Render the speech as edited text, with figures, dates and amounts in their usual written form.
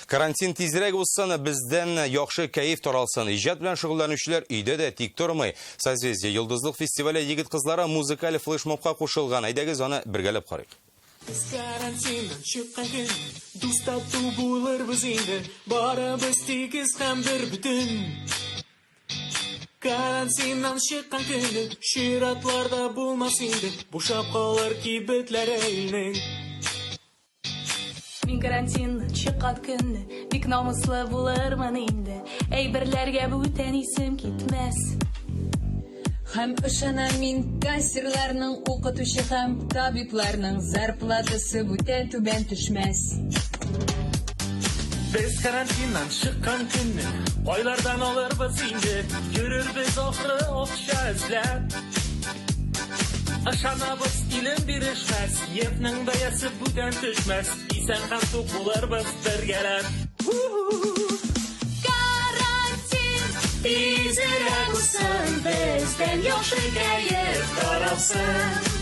Karantin tezrek olsun, bizden yaxşı keyif taralsın. İcad bilen şugullanuvchilar uyda da tik turmay. Созвездие Yıldızlık Festivali yigit qizlari muzikal flashmobga qo'shilgan. Aydagiz ona birgalab qaraylik. Biz karantindan chiqqan kun, do'st topib bo'lamiz endi, barimiz tegiz ham bir butun. Karantindan chiqqan kuni, shiratlarda bo'lmas endi, bo'shab qolar kibitlari elning. Min karantindan chiqqan kuni, bek nomusli bo'larman endi, ayberlarga bu tanisim ketmas. Hem ышанамин кассирларның, укытучы һәм табибларның зарплатасы бүтән түбән төшмәс. Biz karantindan chiqqan kunni, oylardan olurbiz endi, yururbiz oxiri o'xsha izlab. Ышанабыз ilm berishmas, yepning bayasi бүтән төшмәс, isen ham to'q bo'lurbiz birgalab. Tezrek olsun, bizden yaxşı keyif taralsın.